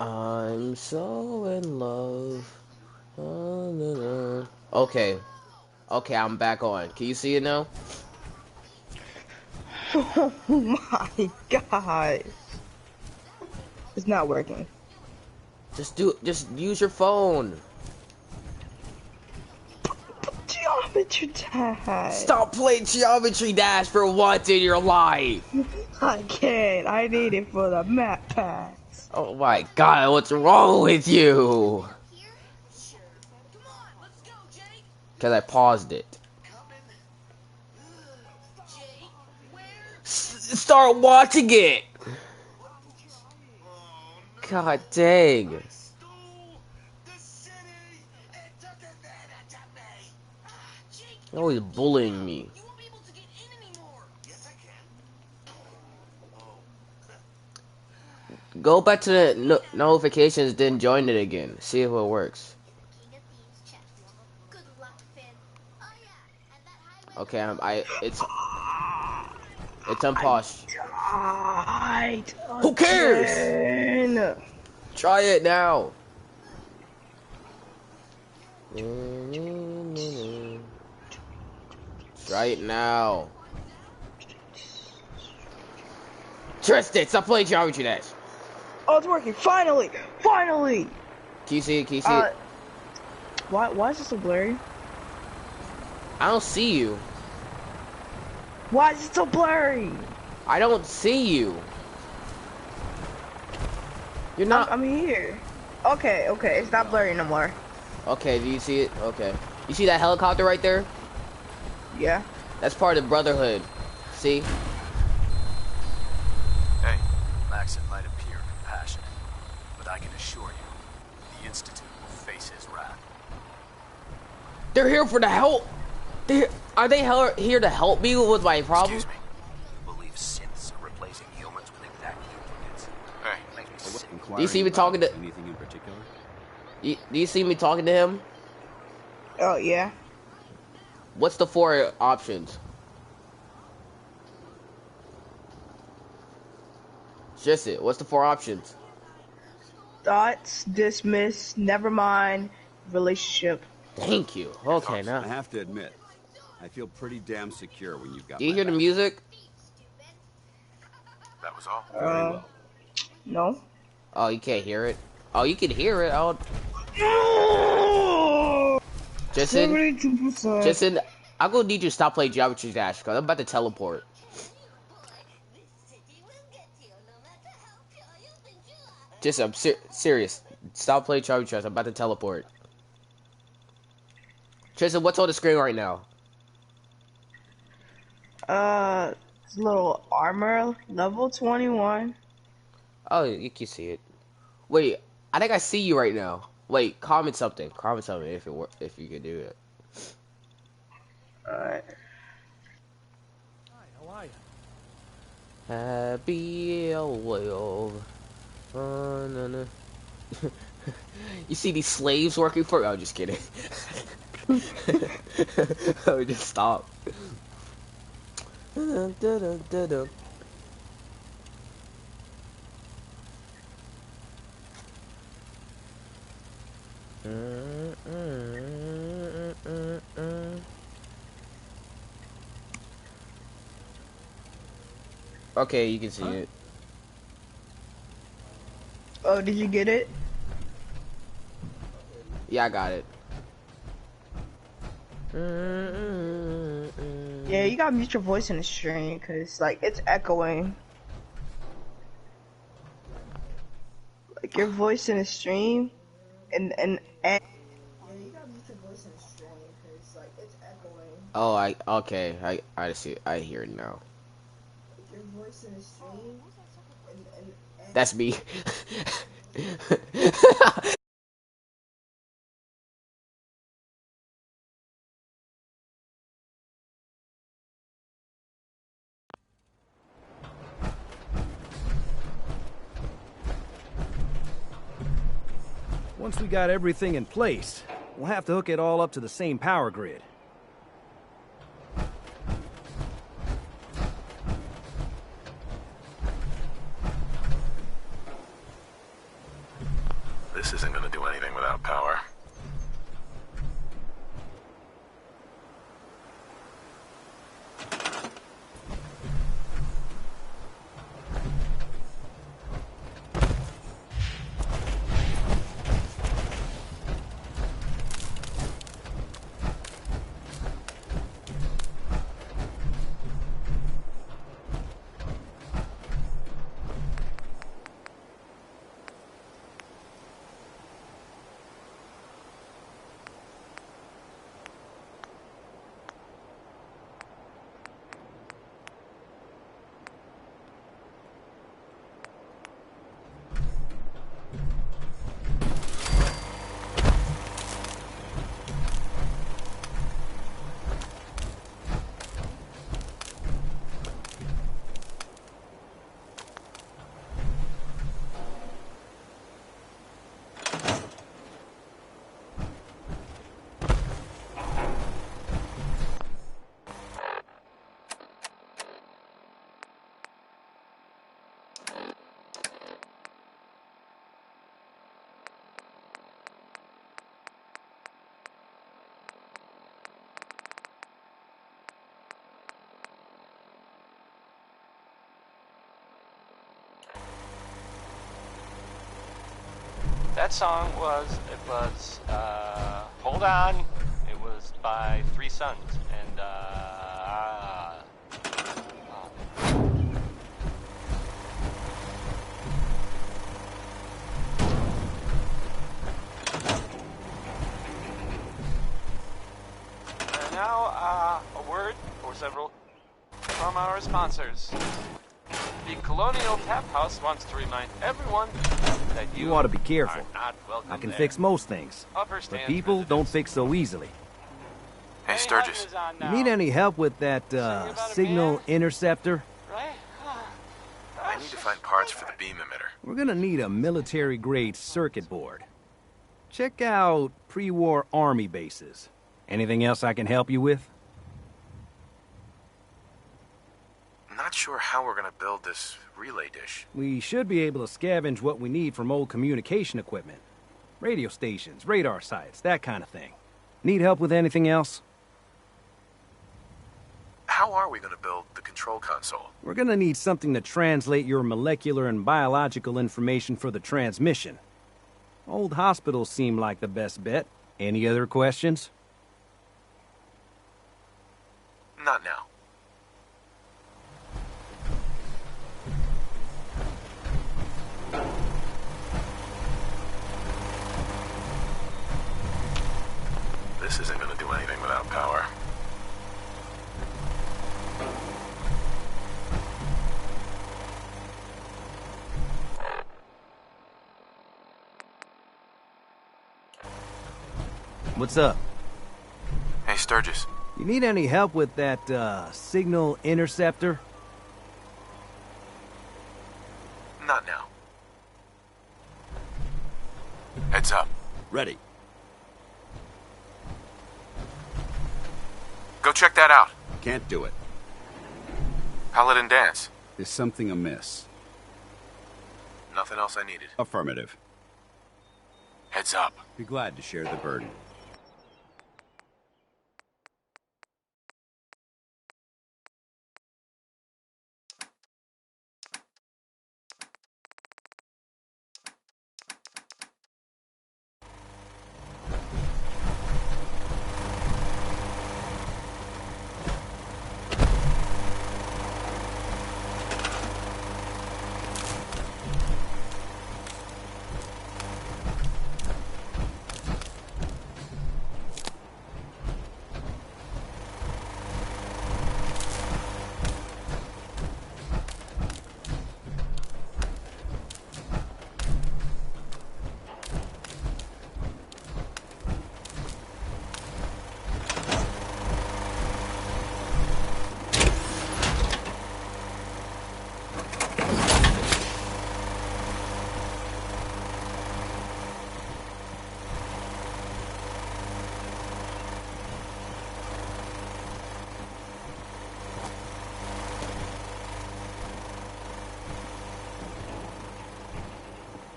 I'm so in love. Okay. Okay, I'm back on. Can you see it now? Oh my god. It's not working. Just use your phone. Geometry Dash. Stop playing Geometry Dash for once in your life. I can't. I need it for the map packs. Oh my god, what's wrong with you? Because I paused it. Start watching it! God dang. You're always bullying me. Go back to the notifications, then join it again. See if it works. Okay, it's unpaused. Died Who cares? again. Try it now. Try it now. Tristan, stop playing Geometry Dash. Oh, it's working. Finally. Finally. Can you see it? Can you see it? Why is it so blurry? I don't see you. Why is it so blurry? I don't see you. You're not. I'm here. Okay, it's not blurry no more. Okay, do you see it? Okay. You see that helicopter right there? Yeah. That's part of the Brotherhood. See? Hey, Maxon might appear compassionate, but I can assure you, the Institute will face his wrath. They're here for the help. Are they here to help me with my problem? Excuse me. You believe synths are replacing humans with exact duplicates? Hey, make me sick. Do you see me talking to... Anything in particular? Do you see me talking to him? Oh, yeah. What's the 4 options? Just it. What's the 4 options? Thoughts, dismiss, never mind, relationship. Thank you. Okay, now. I have to admit, I feel pretty damn secure when you've got Do you my hear the back. music? That was all? Very well. No. Oh, you can't hear it? Oh, you can hear it. Oh. Justin, 72%. I'm gonna need you to stop playing Geometry Dash because I'm about to teleport. Just, I'm serious. Stop playing Geometry Dash. I'm about to teleport. Tristan, what's on the screen right now? Little armor, level 21. Oh, you can see it. Wait, I think I see you right now. Wait, comment something. Comment something if you can do it. Alright. Hi, how are you? Happy world. You see these slaves working for? Oh, just kidding. Oh, just stop. Okay, you can see it. Oh, did you get it? Yeah, I got it. Yeah, you gotta mute your voice in the stream, cause like it's echoing. Like your voice in the stream, and. Yeah, you gotta mute your voice in the stream, cause like it's echoing. Oh, okay. I see. I hear it now. Like your voice in the stream, and. That's me. Once we got everything in place, we'll have to hook it all up to the same power grid. isn't gonna do anything without power. That song was, Hold On. It was by Three Sons, and, and now, a word or several from our sponsors. The Colonial Tap House wants to remind everyone that You ought to be careful. are not welcome I can there. fix most things, Upper but Stands people don't residents. fix so easily. Hey, Sturgis. Is on You now, need any help with that, about a signal man? interceptor? right? I need to find parts for the beam emitter. We're gonna need a military-grade circuit board. Check out pre-war army bases. Anything else I can help you with? Not sure how we're gonna build this relay dish. We should be able to scavenge what we need from old communication equipment. Radio stations, radar sites, that kind of thing. Need help with anything else? How are we gonna build the control console? We're gonna need something to translate your molecular and biological information for the transmission. Old hospitals seem like the best bet. Any other questions? Not now. This isn't gonna do anything without power. What's up? Hey, Sturgis. You need any help with that, signal interceptor? Not now. Heads up. Ready. Go check that out. Can't do it. Paladin dance. Is something amiss? Nothing else I needed. Affirmative. Heads up. Be glad to share the burden.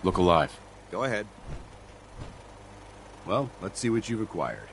Look alive. Go ahead. Well, let's see what you've acquired.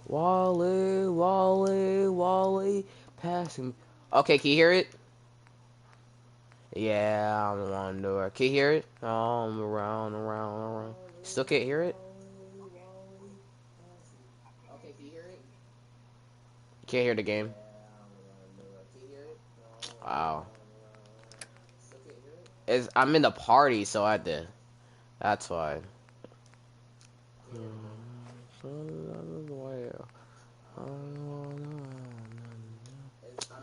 Wally, Wally, Wally, passing. Okay, can you hear it? Yeah, I'm on the door. Can you hear it? Around, around, around. Still can't hear it? Okay, can you hear it? Can't hear the game. Wow. I'm in the party, so I had to. That's why. I'm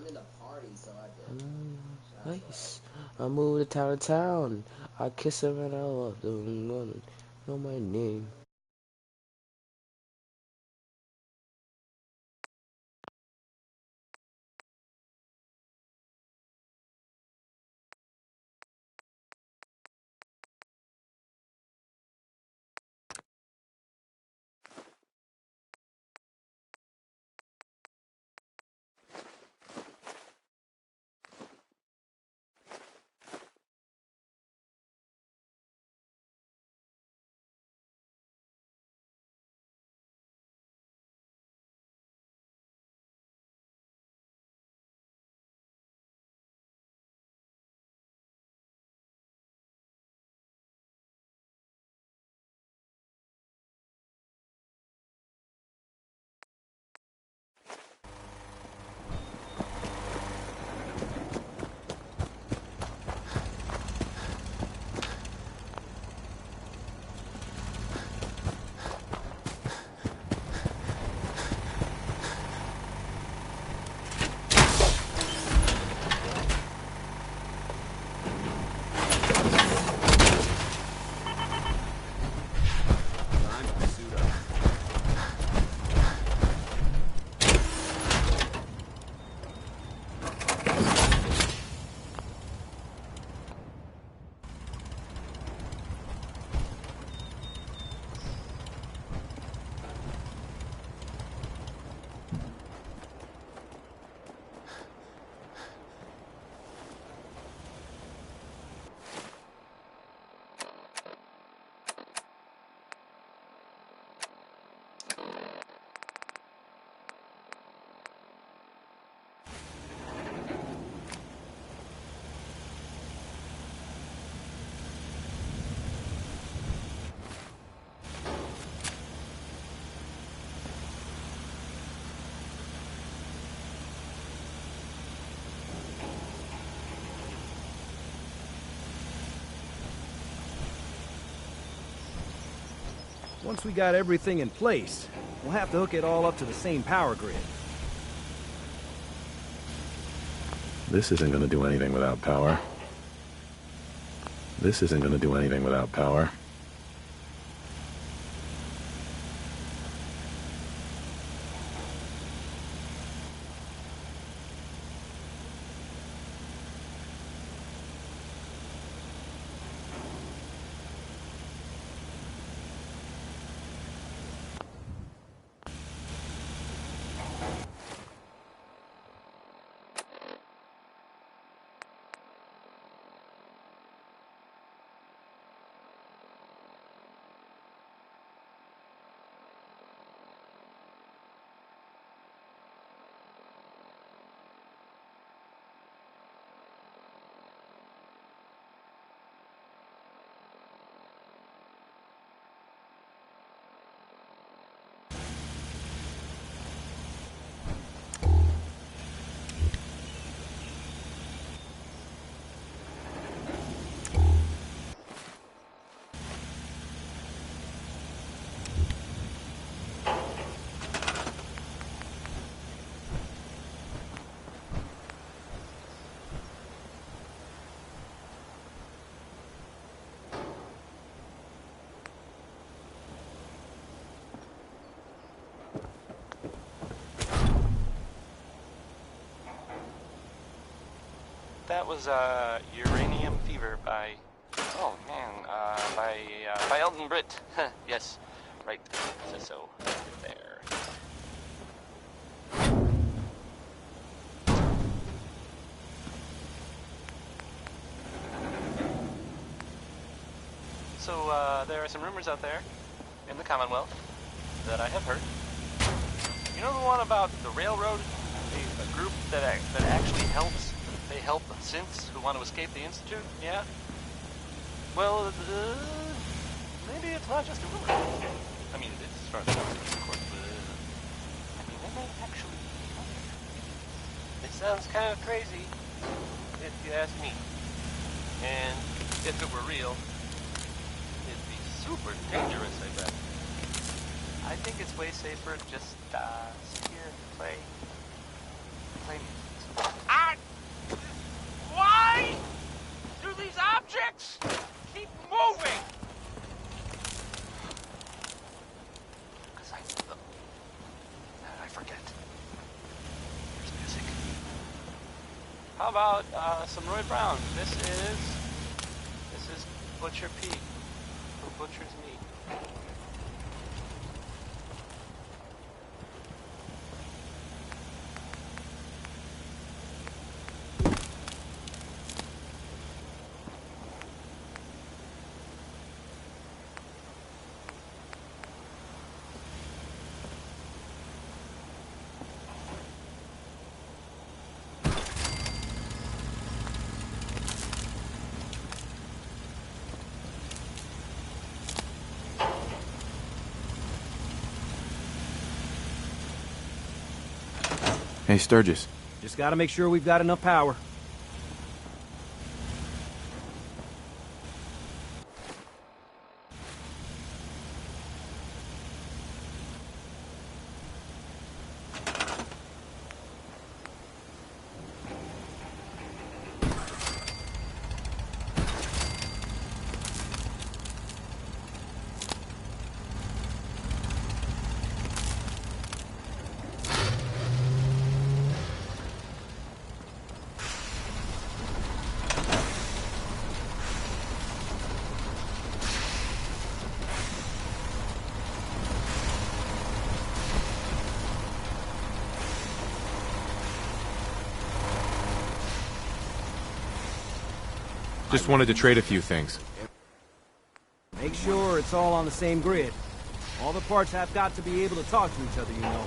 in the party, so I did. Nice. I moved to town to town. I kiss him and I love him. Know my name. Time to suit up. Once we got everything in place, we'll have to hook it all up to the same power grid. This isn't going to do anything without power. This isn't going to do anything without power. that was Uranium Fever by... Oh, man, by Elton Britt. Yes, right, so, there. So, there are some rumors out there in the Commonwealth that I have heard. You know the one about the railroad? A group that actually helps. They help synths who want to escape the Institute? Yeah? Well, maybe it's not just a rumor. I mean, it is as far as I'm concerned, of course, but I mean, they may actually be out there. It sounds kind of crazy, if you ask me. And if it were real, it'd be super dangerous, I bet. I think it's way safer to just sit here and play music. Why do these objects keep moving? Because I need them. And I forget. There's music. How about some Roy Brown? This is Butcher Pete, who butchers me. Hey, Sturgis. Just gotta make sure we've got enough power. Just wanted to trade a few things. Make sure it's all on the same grid. All the parts have got to be able to talk to each other, you know.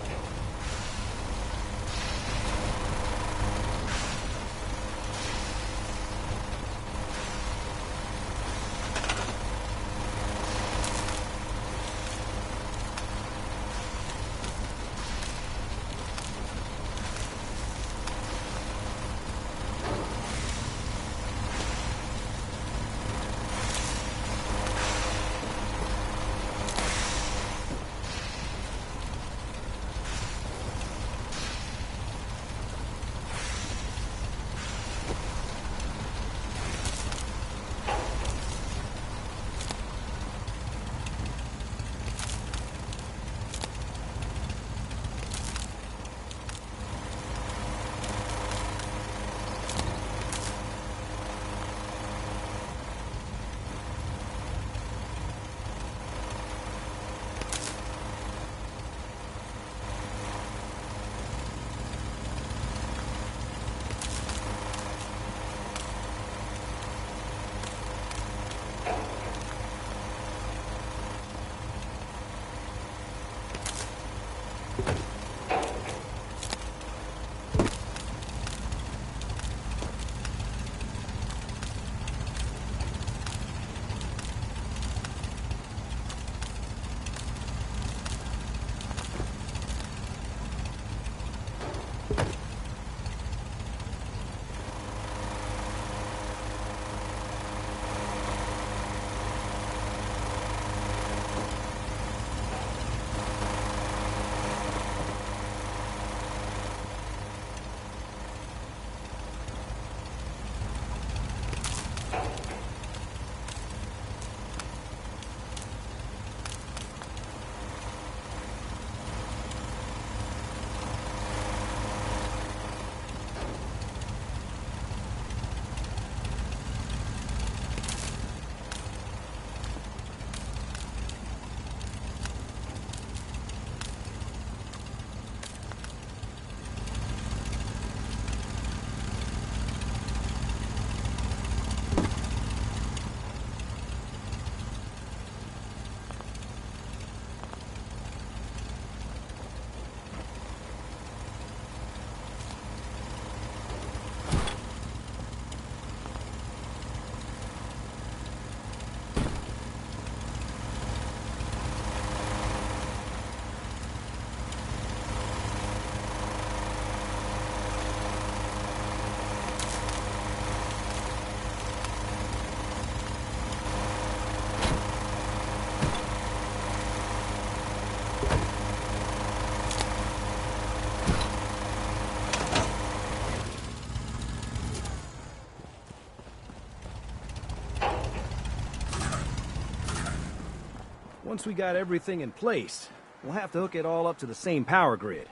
Once we got everything in place, we'll have to hook it all up to the same power grid.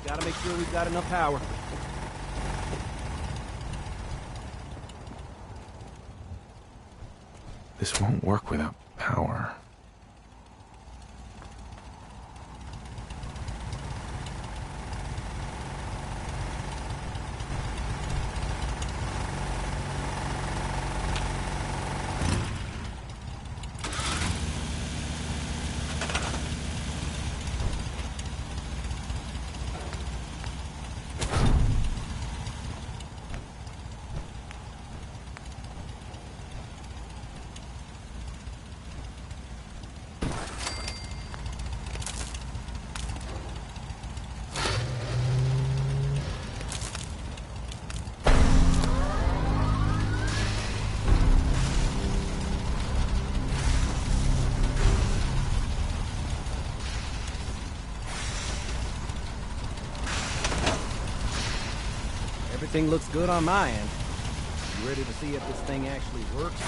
Gotta make sure we've got enough power. This won't work without power. Everything looks good on my end. You ready to see if this thing actually works?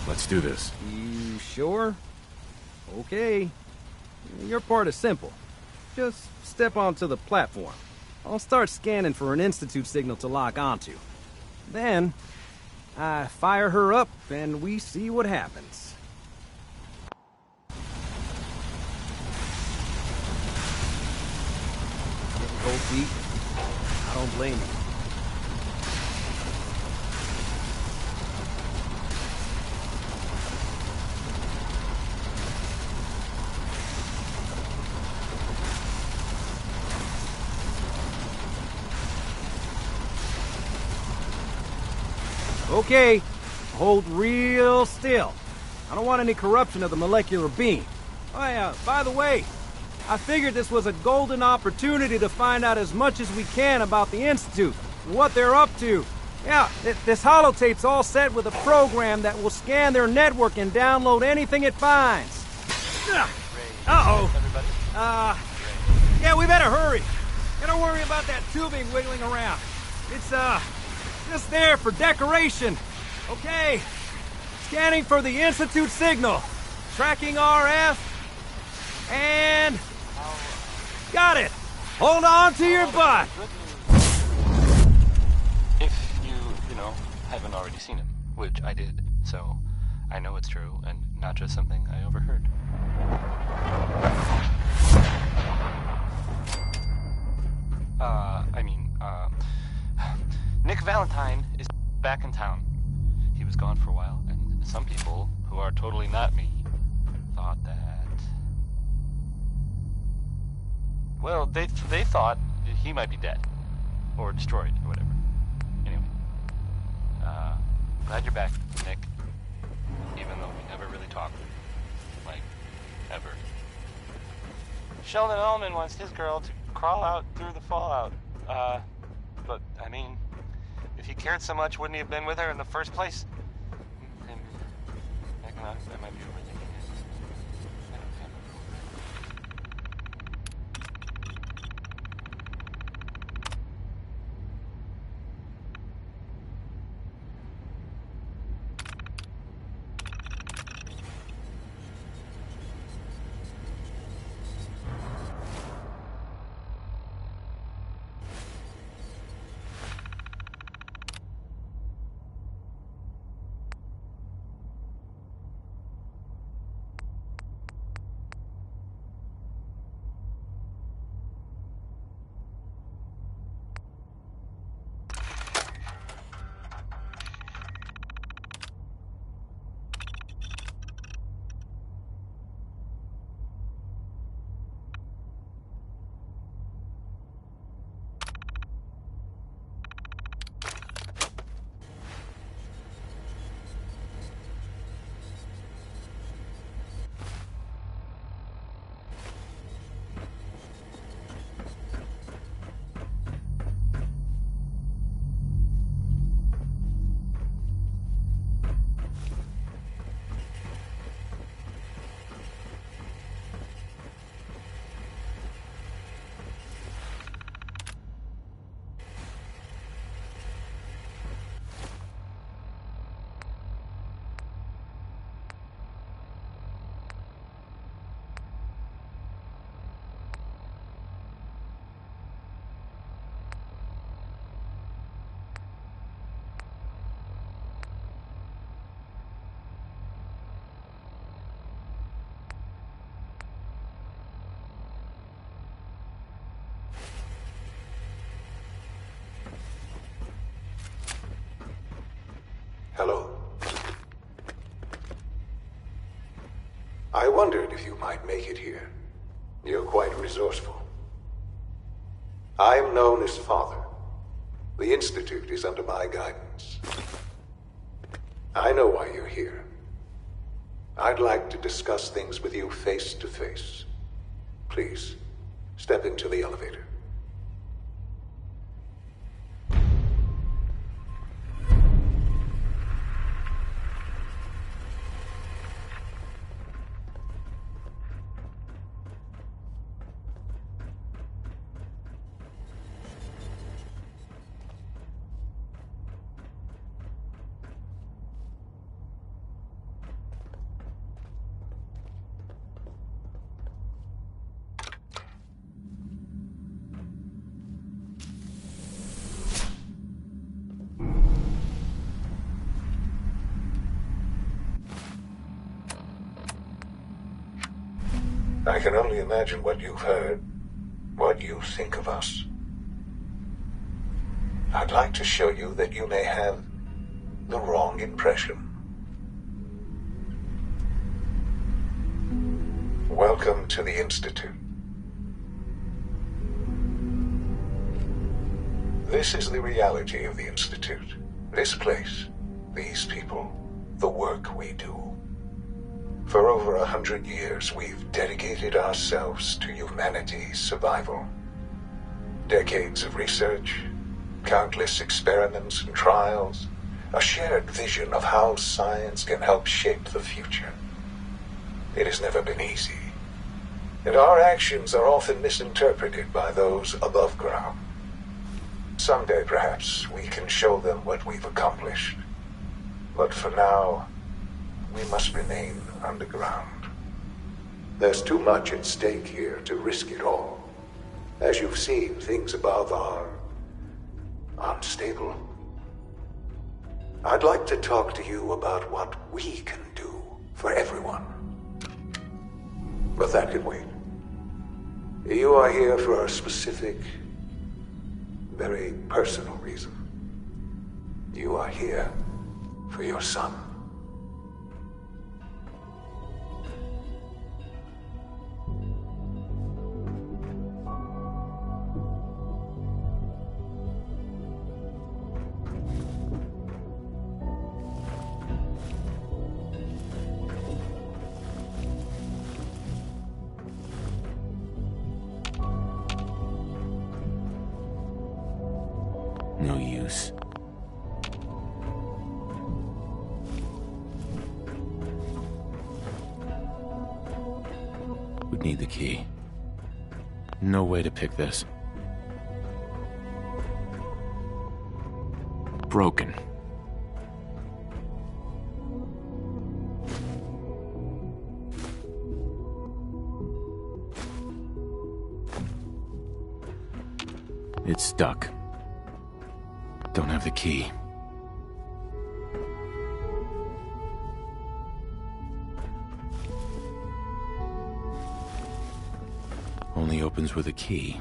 Let's do this. You sure? Okay. Your part is simple. Just step onto the platform. I'll start scanning for an Institute signal to lock onto. Then, I fire her up and we see what happens. Cold feet? I don't blame you. Okay, hold real still. I don't want any corruption of the molecular beam. Oh yeah, by the way, I figured this was a golden opportunity to find out as much as we can about the Institute and what they're up to. Yeah, this holotape's all set with a program that will scan their network and download anything it finds. Uh-oh. Yeah, we better hurry. Don't worry about that tubing wiggling around. It's, just there for decoration. Okay. Scanning for the Institute signal. Tracking RF. And... got it! Hold on to your butt! If you know, haven't already seen him, which I did, so I know it's true and not just something I overheard. Nick Valentine is back in town. He was gone for a while, and some people, who are totally not me, thought that... well, they thought he might be dead. Or destroyed, or whatever. Anyway. Glad you're back, Nick. Even though we never really talked. Like, ever. Sheldon Ullman wants his girl to crawl out through the fallout. But, I mean, if he cared so much, wouldn't he have been with her in the first place? That might be overthinking it. Hello. I wondered if you might make it here. You're quite resourceful. I'm known as Father. The Institute is under my guidance. I know why you're here. I'd like to discuss things with you face to face. Please, step into the elevator. I can only imagine what you've heard, what you think of us. I'd like to show you that you may have the wrong impression. Welcome to the Institute. This is the reality of the Institute. This place, these people, the work we do. For over 100 years, we've dedicated ourselves to humanity's survival. Decades of research, countless experiments and trials, a shared vision of how science can help shape the future. It has never been easy, and our actions are often misinterpreted by those above ground. Someday, perhaps, we can show them what we've accomplished. But for now, we must remain underground. There's too much at stake here to risk it all. As you've seen, things above are unstable. I'd like to talk to you about what we can do for everyone. But that can wait. You are here for a specific, very personal reason. You are here for your son. No use. Would need the key. No way to pick this. Broken. It's stuck. Don't have the key. Only opens with a key.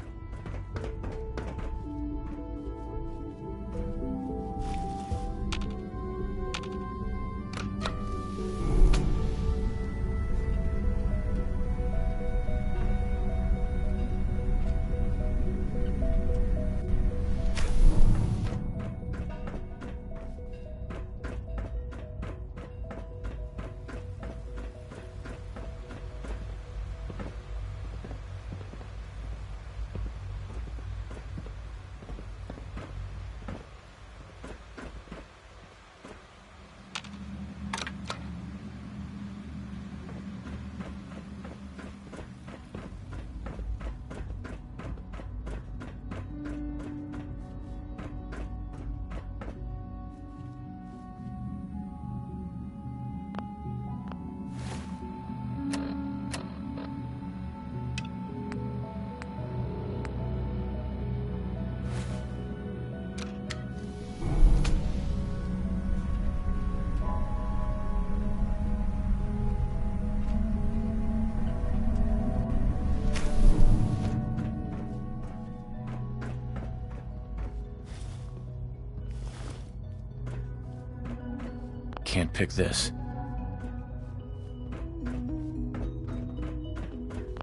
Can't pick this.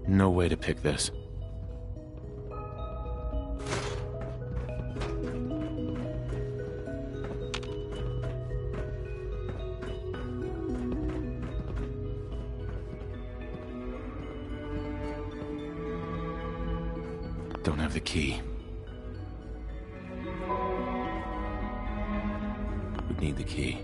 No way to pick this. Don't have the key. Would need the key.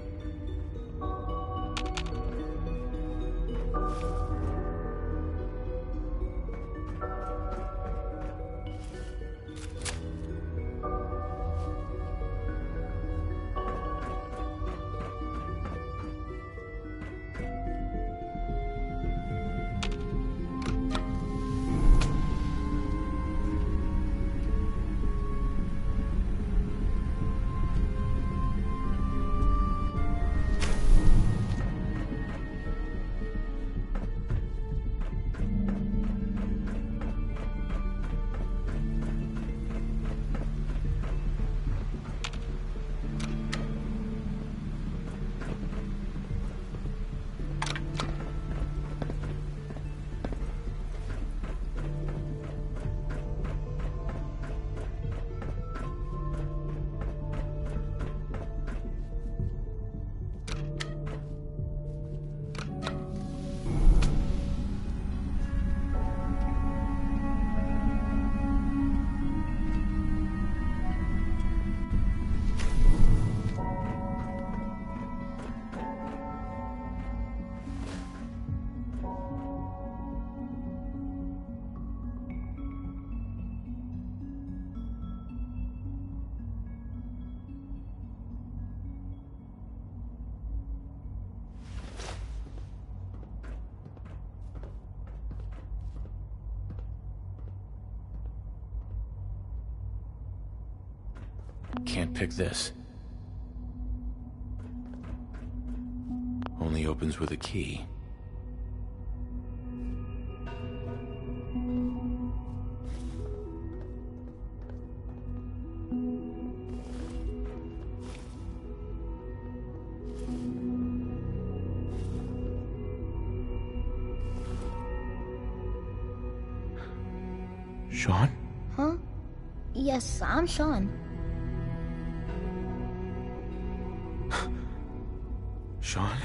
Can't pick this. Only opens with a key. Sean? Huh? Yes, I'm Sean. Sean?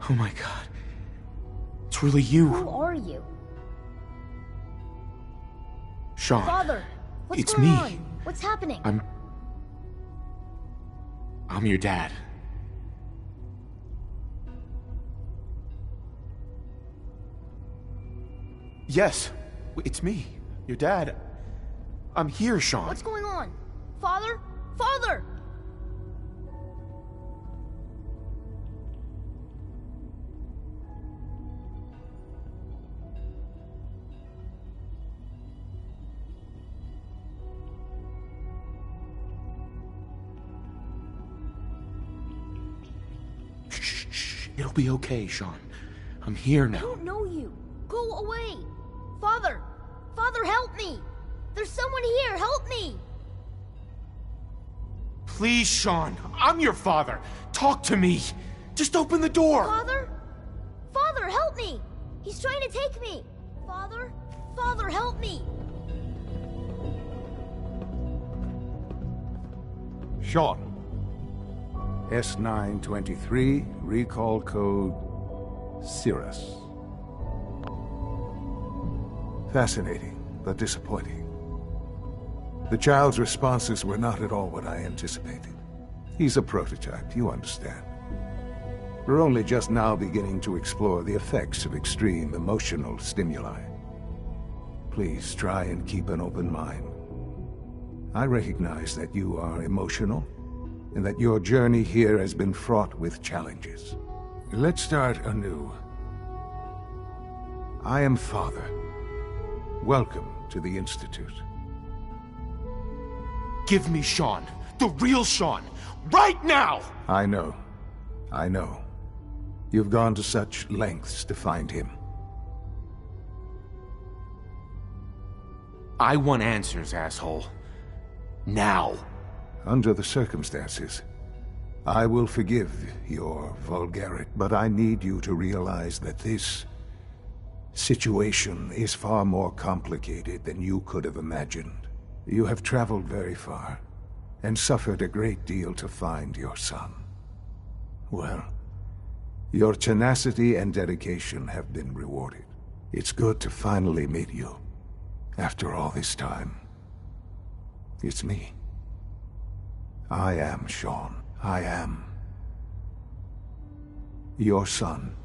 Oh my god. It's really you. Who are you? Sean. Father, what's It's going me. on? What's happening? I'm your dad. Yes, it's me, your dad. I'm here, Sean. What's going on? Father? Father! Shh. It'll be okay, Sean. I'm here now. I don't know you. Go away. Father! Father, help me! There's someone here, help me! Please, Sean. I'm your father. Talk to me. Just open the door. Father? Father, help me! He's trying to take me! Father? Father, help me! Sean. S923, recall code Cirrus. Fascinating, but disappointing. The child's responses were not at all what I anticipated. He's a prototype, you understand. We're only just now beginning to explore the effects of extreme emotional stimuli. Please try and keep an open mind. I recognize that you are emotional, and that your journey here has been fraught with challenges. Let's start anew. I am Father. Welcome to the Institute. Give me Sean. The real Sean. Right now! I know. You've gone to such lengths to find him. I want answers, asshole. Now. Under the circumstances, I will forgive your vulgarity, but I need you to realize that this situation is far more complicated than you could have imagined. You have traveled very far, and suffered a great deal to find your son. Well, your tenacity and dedication have been rewarded. It's good to finally meet you, after all this time. It's me. I am Sean. I am your son.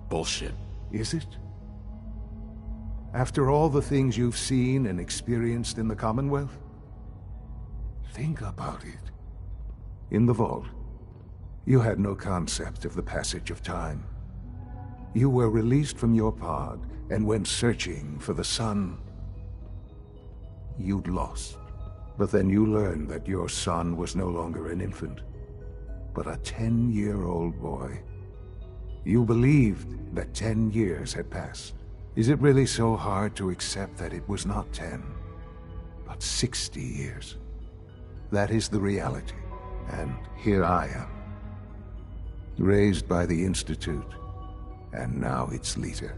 Bullshit. Is it? After all the things you've seen and experienced in the Commonwealth? Think about it. In the vault, you had no concept of the passage of time. You were released from your pod and went searching for the son you'd lost. But then you learned that your son was no longer an infant, but a 10-year-old boy. You believed that 10 years had passed. Is it really so hard to accept that it was not 10, but 60 years? That is the reality, and here I am, raised by the Institute, and now its leader.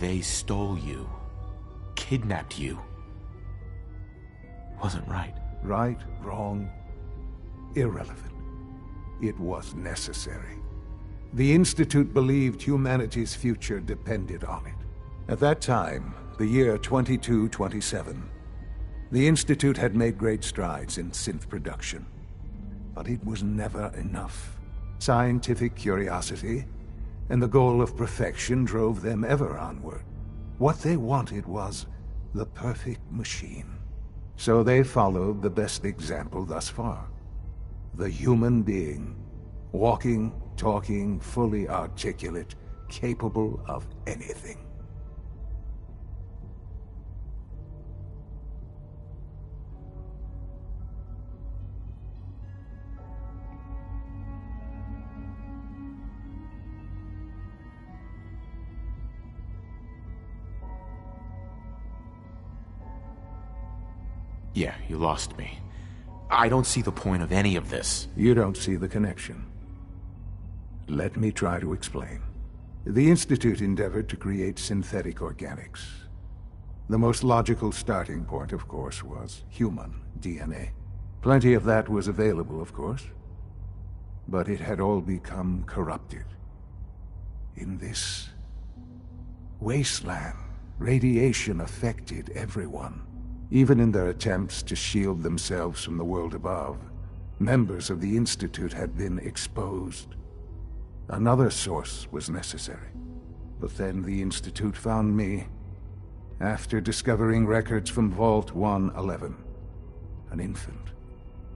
They stole you, kidnapped you. Wasn't right. Right, wrong, irrelevant. It was necessary. The Institute believed humanity's future depended on it. At that time, the year 2227, the Institute had made great strides in synth production. But it was never enough. Scientific curiosity and the goal of perfection drove them ever onward. What they wanted was the perfect machine. So they followed the best example thus far. The human being. Walking, talking, fully articulate, capable of anything. Yeah, you lost me. I don't see the point of any of this. You don't see the connection. Let me try to explain. The Institute endeavored to create synthetic organics. The most logical starting point, of course, was human DNA. Plenty of that was available, of course. But it had all become corrupted. In this wasteland, radiation affected everyone. Even in their attempts to shield themselves from the world above, members of the Institute had been exposed. Another source was necessary. But then the Institute found me, after discovering records from Vault 111. An infant,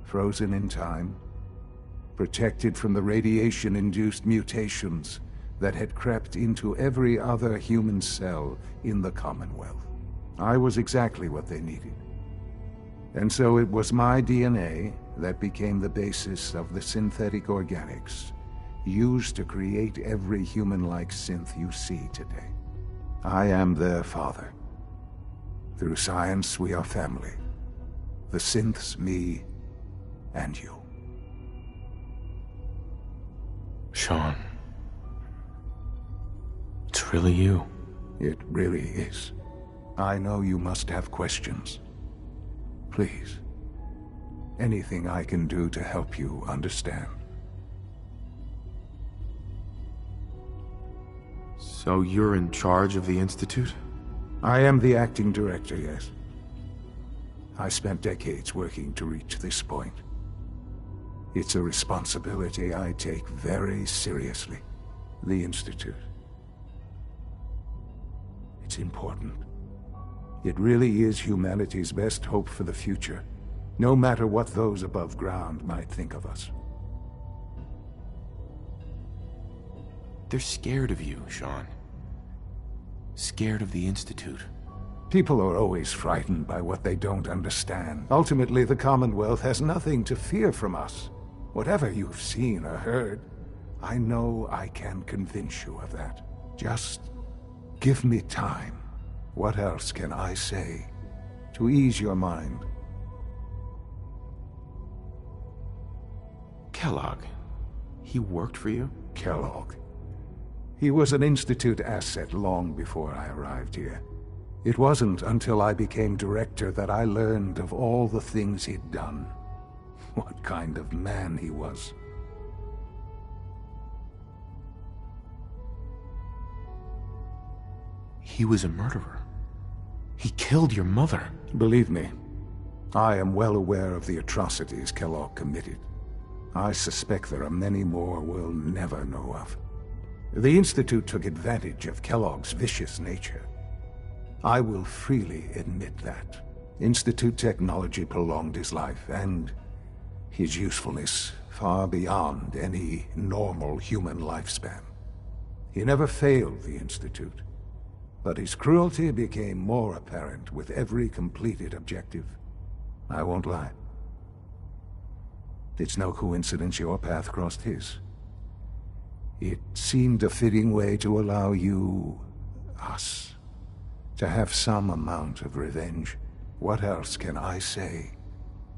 frozen in time, protected from the radiation-induced mutations that had crept into every other human cell in the Commonwealth. I was exactly what they needed. And so it was my DNA that became the basis of the synthetic organics used to create every human-like synth you see today. I am their father. Through science, we are family. The synths, me, and you. Sean. It's really you. It really is. I know you must have questions. Please. Anything I can do to help you understand. So you're in charge of the Institute? I am the acting director, yes. I spent decades working to reach this point. It's a responsibility I take very seriously. The Institute. It's important. It really is humanity's best hope for the future, no matter what those above ground might think of us. They're scared of you, Sean. Scared of the Institute. People are always frightened by what they don't understand. Ultimately, the Commonwealth has nothing to fear from us. Whatever you've seen or heard, I know I can convince you of that. Just give me time. What else can I say to ease your mind? Kellogg. He worked for you? Kellogg. He was an Institute asset long before I arrived here. It wasn't until I became director that I learned of all the things he'd done. What kind of man he was. He was a murderer. He killed your mother. Believe me, I am well aware of the atrocities Kellogg committed. I suspect there are many more we'll never know of. The Institute took advantage of Kellogg's vicious nature. I will freely admit that. Institute technology prolonged his life, and his usefulness far beyond any normal human lifespan. He never failed the Institute, but his cruelty became more apparent with every completed objective. I won't lie. It's no coincidence your path crossed his. It seemed a fitting way to allow you, us, to have some amount of revenge. What else can I say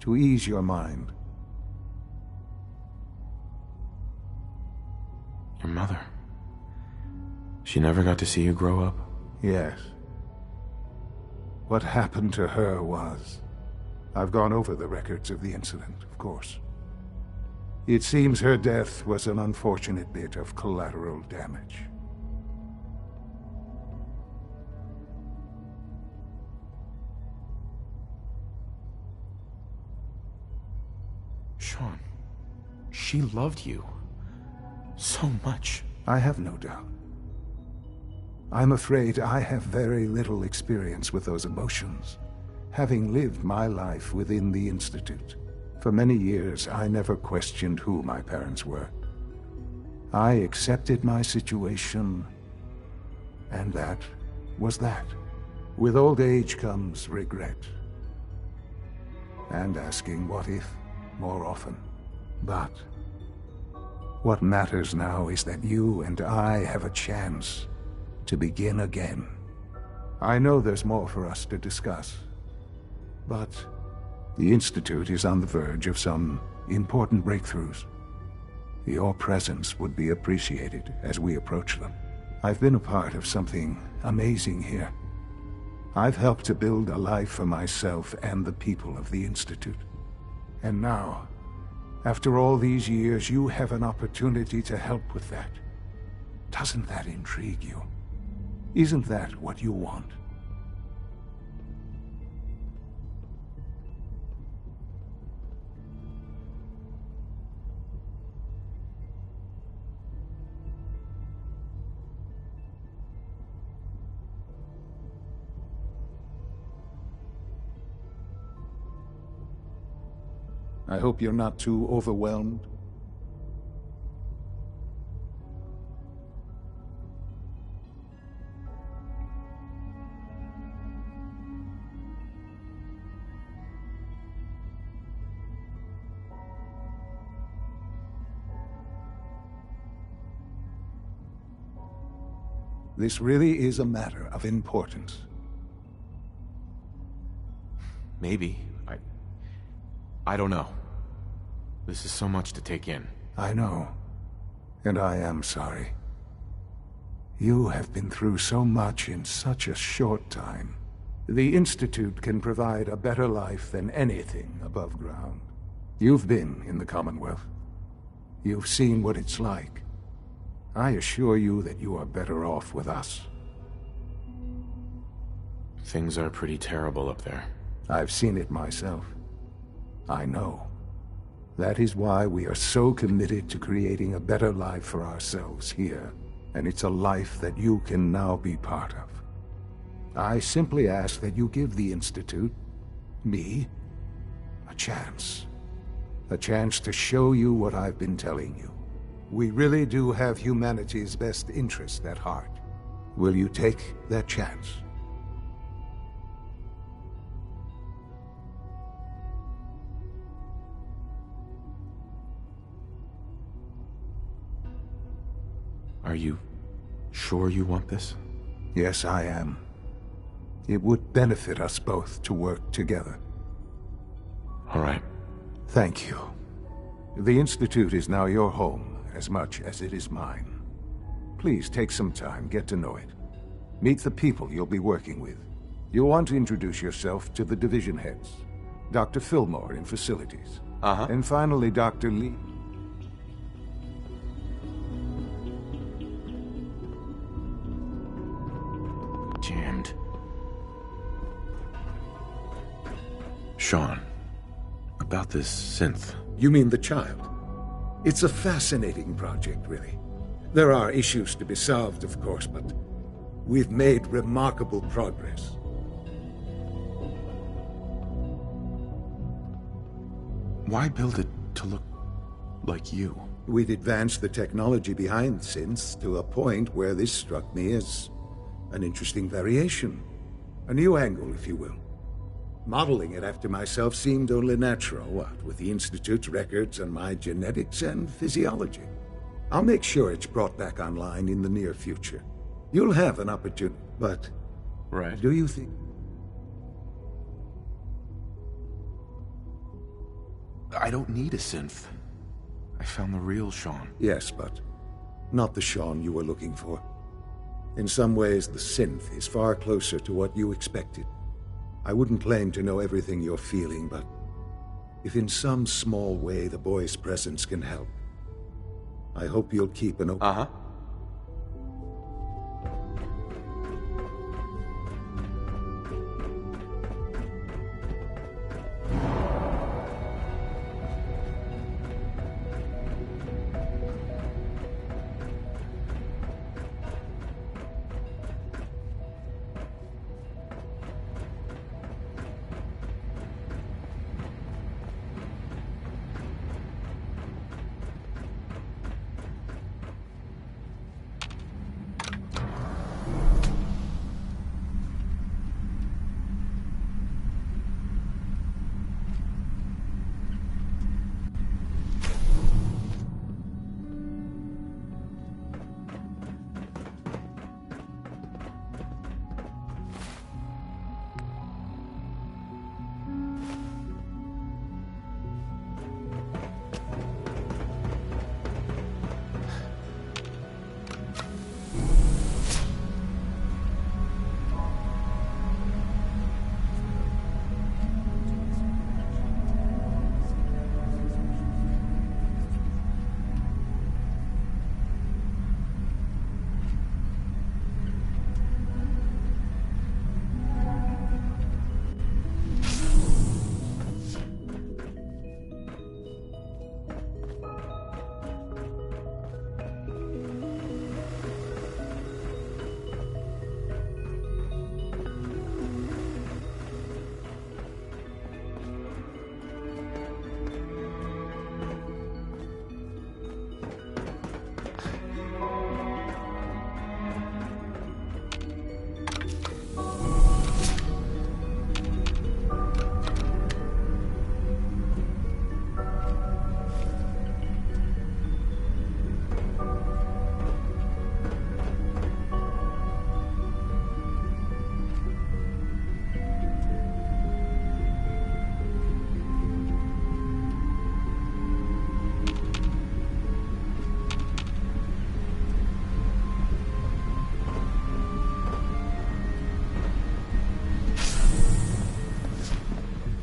to ease your mind? Your mother. She never got to see you grow up? Yes. What happened to her was... I've gone over the records of the incident, of course. It seems her death was an unfortunate bit of collateral damage. Sean, she loved you so much. I have no doubt. I'm afraid I have very little experience with those emotions, having lived my life within the Institute. For many years, I never questioned who my parents were. I accepted my situation, and that was that. With old age comes regret, and asking what if more often. But what matters now is that you and I have a chance to begin again. I know there's more for us to discuss, but the Institute is on the verge of some important breakthroughs. Your presence would be appreciated as we approach them. I've been a part of something amazing here. I've helped to build a life for myself and the people of the Institute. And now, after all these years, you have an opportunity to help with that. Doesn't that intrigue you? Isn't that what you want? I hope you're not too overwhelmed. This really is a matter of importance. Maybe. I don't know. This is so much to take in. I know. And I am sorry. You have been through so much in such a short time. The Institute can provide a better life than anything above ground. You've been in the Commonwealth. You've seen what it's like. I assure you that you are better off with us. Things are pretty terrible up there. I've seen it myself. I know. That is why we are so committed to creating a better life for ourselves here. And it's a life that you can now be part of. I simply ask that you give the Institute, me, a chance. A chance to show you what I've been telling you. We really do have humanity's best interest at heart. Will you take that chance? Are you sure you want this? Yes, I am. It would benefit us both to work together. All right. Thank you. The Institute is now your home, as much as it is mine. Please take some time, get to know it. Meet the people you'll be working with. You'll want to introduce yourself to the division heads. Dr. Fillmore in facilities. And finally, Dr. Lee. Jammed. Sean, about this synth. You mean the child? It's a fascinating project, really. There are issues to be solved, of course, but we've made remarkable progress. Why build it to look like you? We'd advanced the technology behind synths to a point where this struck me as an interesting variation. A new angle, if you will. Modeling it after myself seemed only natural, what with the Institute's records on my genetics and physiology. I'll make sure it's brought back online in the near future. You'll have an opportunity, but... Right. Do you think... I don't need a synth. I found the real Sean. Yes, but not the Sean you were looking for. In some ways, the synth is far closer to what you expected. I wouldn't claim to know everything you're feeling, but if in some small way the boy's presence can help, I hope you'll keep an open...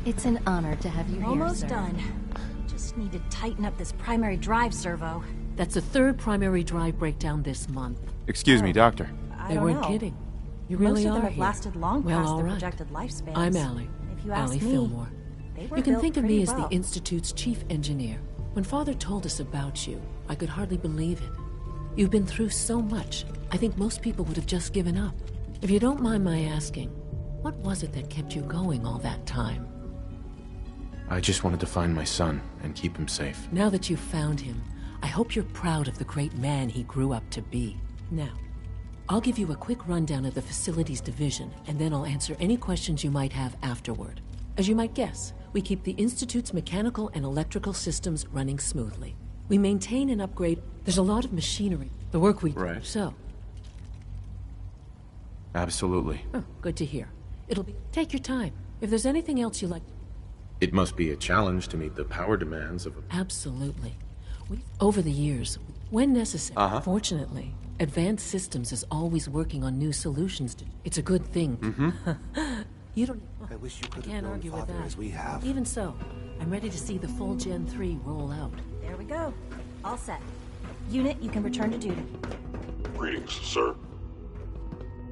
It's an honor to have you here, Almost sir. done. Just need to tighten up this primary drive servo. That's the third primary drive breakdown this month. Excuse me, Doctor. I They don't weren't know. kidding. You really Most of are them have here. lasted long Well, past all their right. projected lifespans. I'm Allie. If you ask Allie me, Fillmore. they were You can built think of pretty me as well. the Institute's chief engineer. When Father told us about you, I could hardly believe it. You've been through so much, I think most people would have just given up. If you don't mind my asking, what was it that kept you going all that time? I just wanted to find my son and keep him safe. Now that you've found him, I hope you're proud of the great man he grew up to be. Now, I'll give you a quick rundown of the facilities division, and then I'll answer any questions you might have afterward. As you might guess, we keep the Institute's mechanical and electrical systems running smoothly. We maintain and upgrade. There's a lot of machinery. The work we do. Right. So. Absolutely. Oh, good to hear. It'll be. Take your time. If there's anything else you like. It must be a challenge to meet the power demands of a... Absolutely. Over the years, when necessary, fortunately, Advanced Systems is always working on new solutions. It's a good thing. You don't... I wish you could can't have argue known with Father that. as we have. Even so, I'm ready to see the full Gen 3 roll out. There we go. All set. Unit, you can return to duty. Greetings, sir.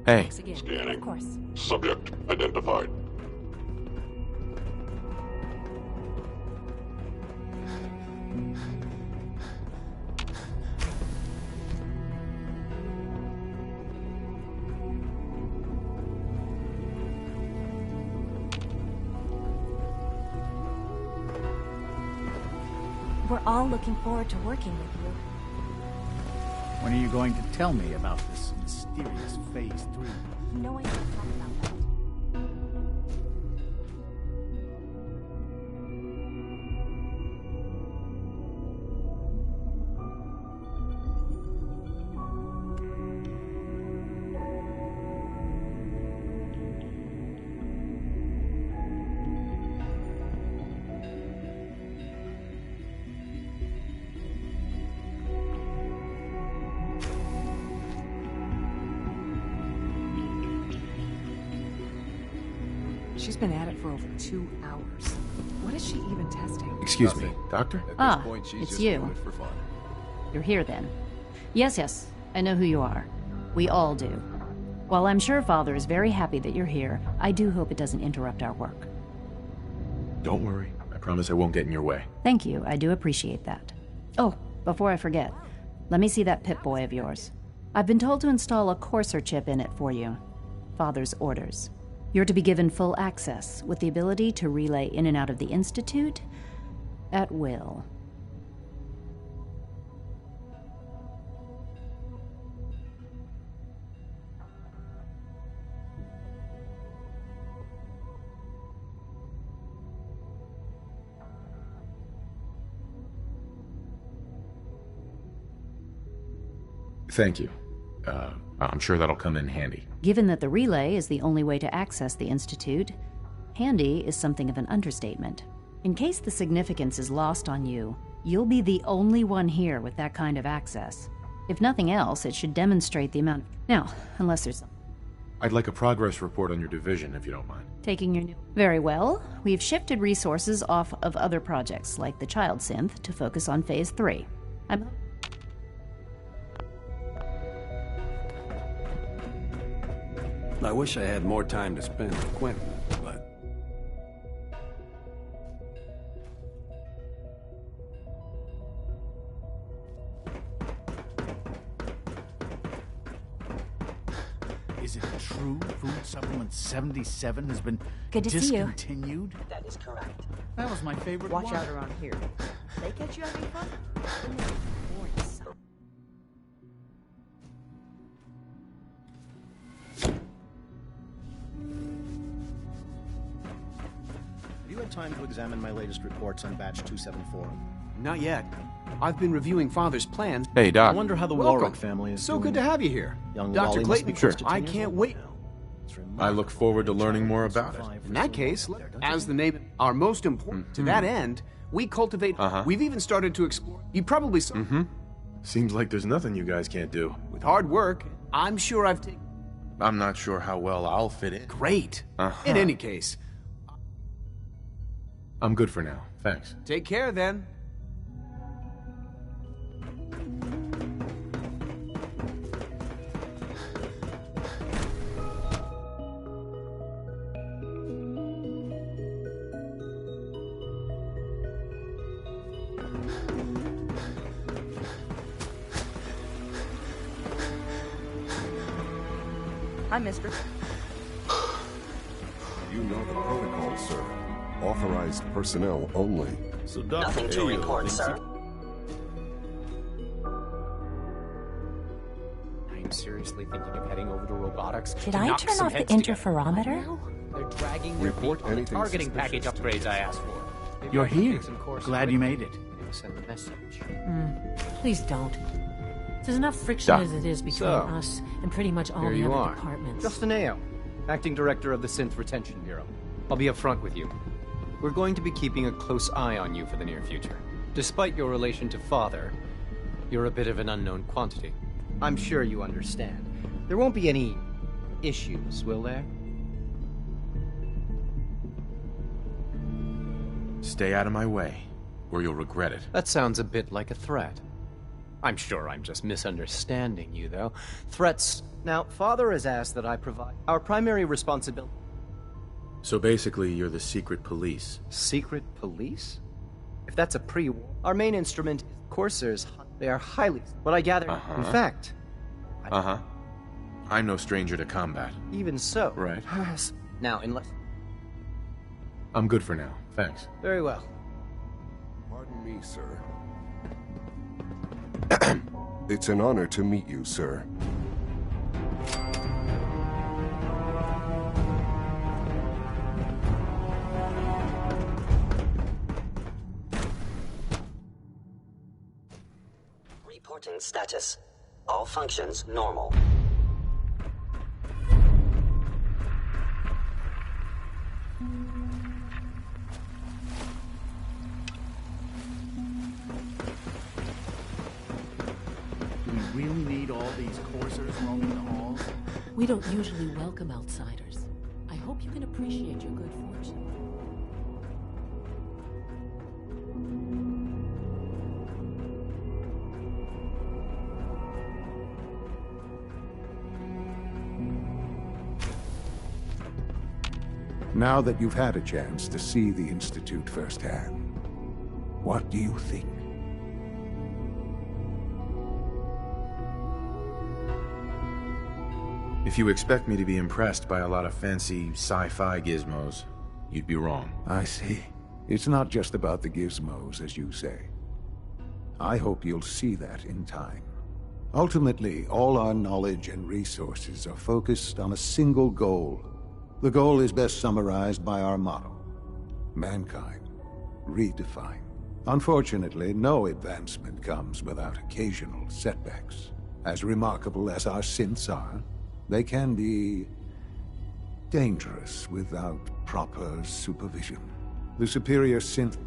Hey. Scanning. Of course. Subject identified. We're all looking forward to working with you. When are you going to tell me about this mysterious Phase 3? No, I can't talk about that. She's been at it for over 2 hours. What is she even testing? Excuse me, Doctor? Ah, it's you. You're here then. Yes, I know who you are. We all do. While I'm sure Father is very happy that you're here, I do hope it doesn't interrupt our work. Don't worry. I promise I won't get in your way. Thank you, I do appreciate that. Oh, before I forget, let me see that Pip-Boy of yours. I've been told to install a Courser chip in it for you. Father's orders. You're to be given full access, with the ability to relay in and out of the Institute at will. Thank you. I'm sure that'll come in handy. Given that the relay is the only way to access the Institute, handy is something of an understatement. In case the significance is lost on you, you'll be the only one here with that kind of access. If nothing else, it should demonstrate the amount. Now, unless there's something. I'd like a progress report on your division, if you don't mind. Taking your new... Very well. We've shifted resources off of other projects, like the Child Synth, to focus on Phase 3. I wish I had more time to spend with Quentin, but... Is it true Food Supplement 77 has been Good to see you. discontinued? That is correct. That was my favorite Watch one. out around here. They catch you having fun? Have you had time to examine my latest reports on Batch 274? Not yet. I've been reviewing Father's plans. Hey, Doc. I wonder how the Welcome. Warwick family is So doing. good to have you here. Young Dr. Wally must Clayton, be close to 10 I years can't old wait. now. It's I look forward to learning more about it. In that case, as the name are most important, to that end, we cultivate... We've even started to explore... You probably saw... Seems like there's nothing you guys can't do. With hard work, I'm sure I've taken... I'm not sure how well I'll fit in. Great. In any case, I'm good for now. Thanks. take care then. Hi, mister. You know the protocol, sir. Authorized personnel only. So Nothing to report, sir. you seriously thinking of heading over to robotics? Did to I knock turn some off the heads together? interferometer? They're dragging their Report feet on the anything targeting package suspicious. upgrades I asked for. Maybe You're I should here. take some courses Glad with you made it. Maybe send a message. Please don't. There's enough friction Duh. as it is between So, us and pretty much all Here the you other are. departments. Justin Ayo, Acting Director of the Synth Retention Bureau. I'll be upfront with you. We're going to be keeping a close eye on you for the near future. Despite your relation to Father, you're a bit of an unknown quantity. I'm sure you understand. There won't be any issues, will there? Stay out of my way, or you'll regret it. That sounds a bit like a threat. I'm sure I'm just misunderstanding you, though. Threats... Now, Father has asked that I provide our primary responsibility. So basically, you're the secret police. Secret police? If that's a pre-war... Our main instrument is coursers. They are highly... What I gather... In fact... I'm no stranger to combat. Even so... Right. Now, unless... I'm good for now. Thanks. Very well. Pardon me, sir. It's an honor to meet you, sir. Reporting status. All functions normal. Do we really need all these coursers roaming the halls? We don't usually welcome outsiders. I hope you can appreciate your good fortune. Now that you've had a chance to see the Institute firsthand, what do you think? If you expect me to be impressed by a lot of fancy sci-fi gizmos, you'd be wrong. I see. It's not just about the gizmos, as you say. I hope you'll see that in time. Ultimately, all our knowledge and resources are focused on a single goal. The goal is best summarized by our motto: mankind, redefined. Unfortunately, no advancement comes without occasional setbacks. As remarkable as our synths are, they can be dangerous without proper supervision. The superior synth...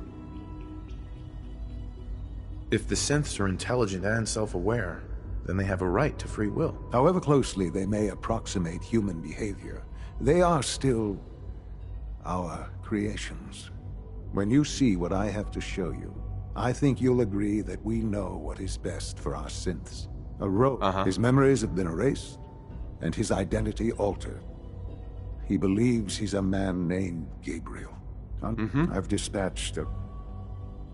If the synths are intelligent and self-aware, then they have a right to free will. However closely they may approximate human behavior, they are still our creations. When you see what I have to show you, I think you'll agree that we know what is best for our synths. A rogue. His memories have been erased, and his identity altered. He believes he's a man named Gabriel. I've dispatched a...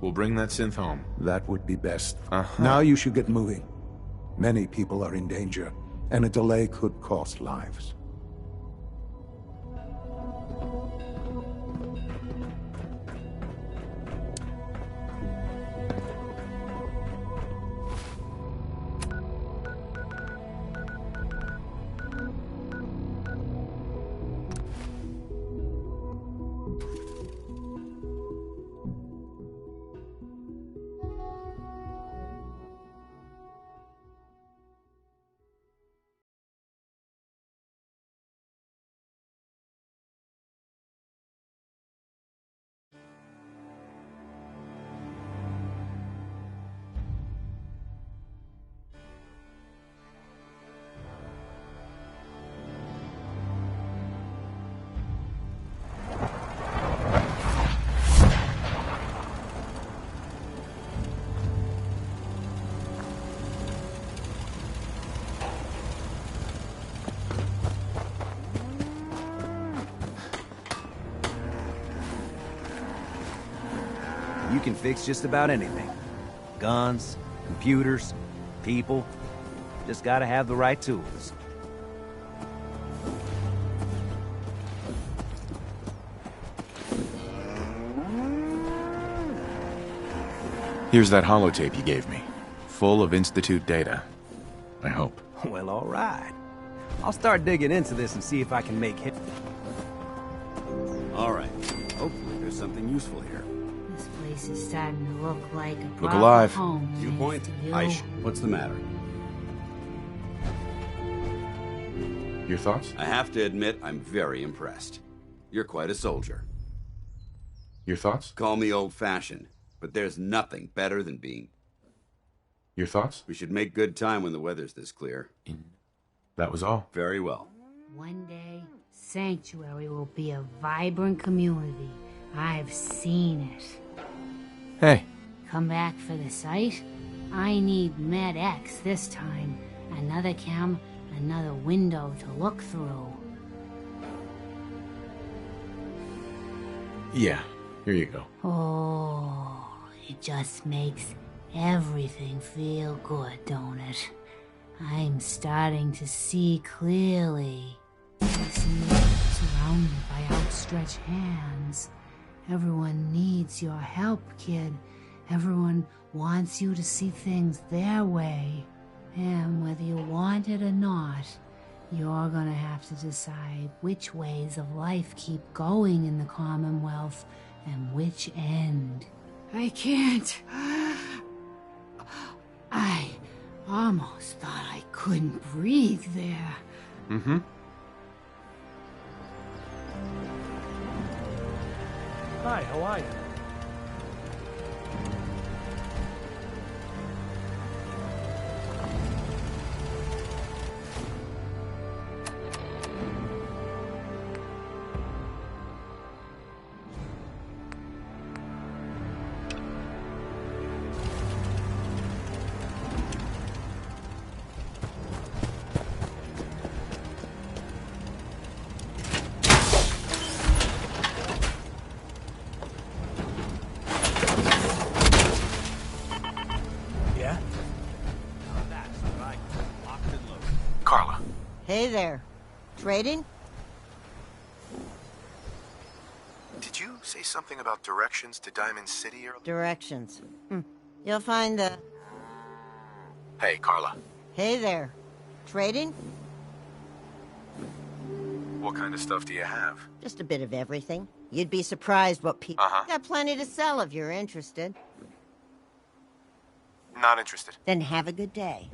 We'll bring that synth home. That would be best. Now you should get moving. Many people are in danger, and a delay could cost lives. You can fix just about anything. Guns, computers, people. Just gotta have the right tools. Here's that holotape you gave me, full of Institute data. I hope. Well, all right. I'll start digging into this and see if I can make hit. All right. Hopefully there's something useful here. This place is starting to look like a Look proper alive. home. Viewpoint? Aish, what's the matter? Your thoughts? I have to admit, I'm very impressed. You're quite a soldier. Your thoughts? Call me old-fashioned, but there's nothing better than being... Your thoughts? We should make good time when the weather's this clear. That was all. Very well. One day, Sanctuary will be a vibrant community. I've seen it. Hey. Come back for the site? I need Med X this time. Another cam, another window to look through. Yeah, here you go. Oh, it just makes everything feel good, don't it? I'm starting to see clearly. I see surrounded by outstretched hands. Everyone needs your help, kid. Everyone wants you to see things their way. And whether you want it or not, you're gonna have to decide which ways of life keep going in the Commonwealth and which end. I can't. I almost thought I couldn't breathe there. Mm-hmm. Hi, how are you? Carla. Hey there. Trading? Did you say something about directions to Diamond City earlier? Directions. You'll find the... Hey, Carla. Hey there. Trading? What kind of stuff do you have? Just a bit of everything. You'd be surprised what people... Got plenty to sell if you're interested. Not interested. Then have a good day.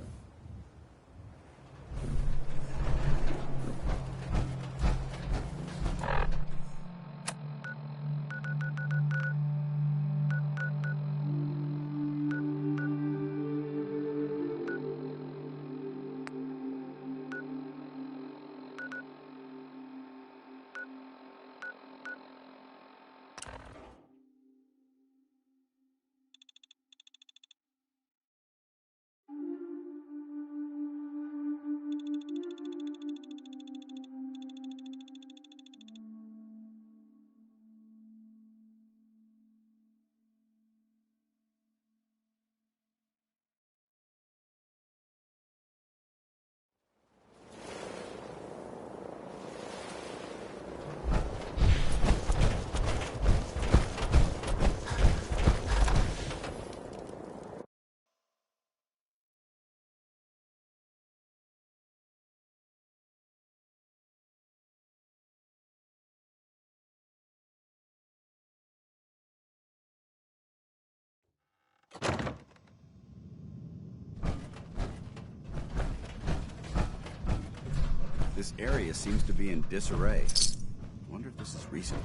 This area seems to be in disarray. I wonder if this is recent.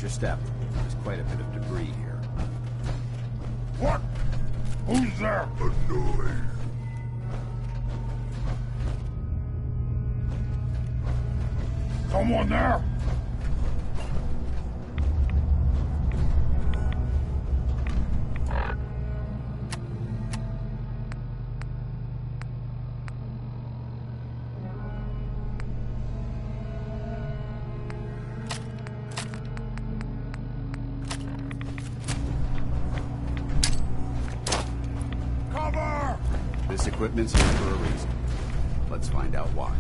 Watch your step. There's quite a bit of debris here. What? Who's there? A noise. Someone there? This equipment's here for a reason. Let's find out why.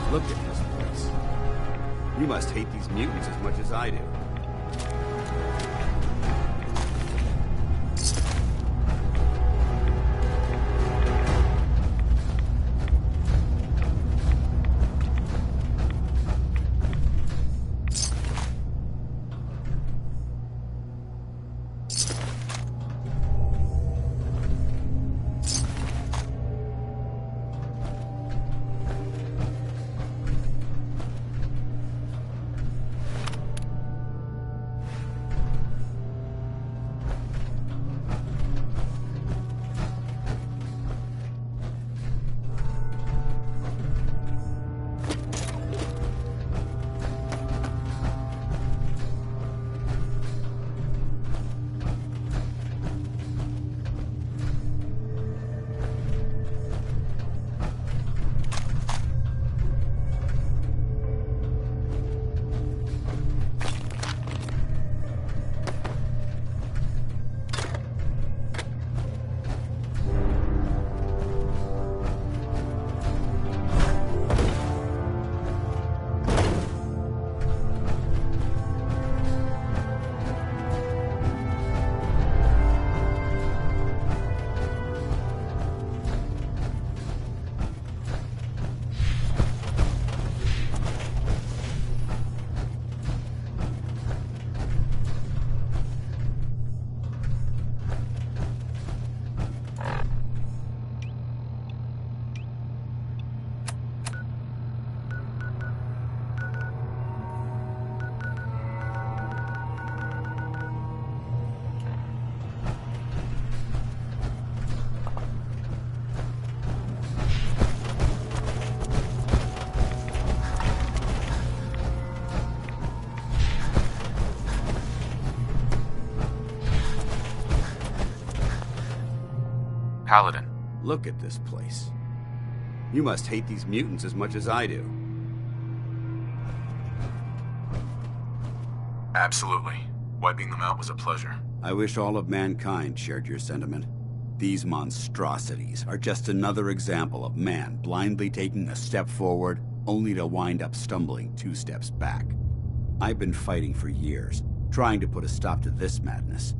Look at this place. You must hate these mutants as much as I do. Paladin. Look at this place. You must hate these mutants as much as I do. Absolutely. Wiping them out was a pleasure. I wish all of mankind shared your sentiment. These monstrosities are just another example of man blindly taking a step forward, only to wind up stumbling 2 steps back. I've been fighting for years, trying to put a stop to this madness.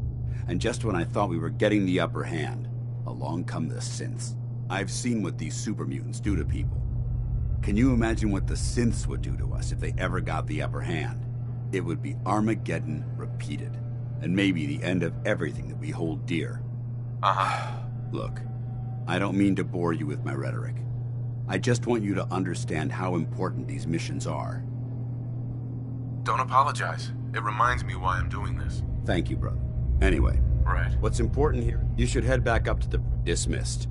And just when I thought we were getting the upper hand, along come the synths. I've seen what these super mutants do to people. Can you imagine what the synths would do to us if they ever got the upper hand? It would be Armageddon repeated, and maybe the end of everything that we hold dear. Uh-huh. Look, I don't mean to bore you with my rhetoric, I just want you to understand how important these missions are. Don't apologize. It reminds me why I'm doing this. Thank you, brother. Anyway. Right. What's important here? You should head back up to the... Dismissed.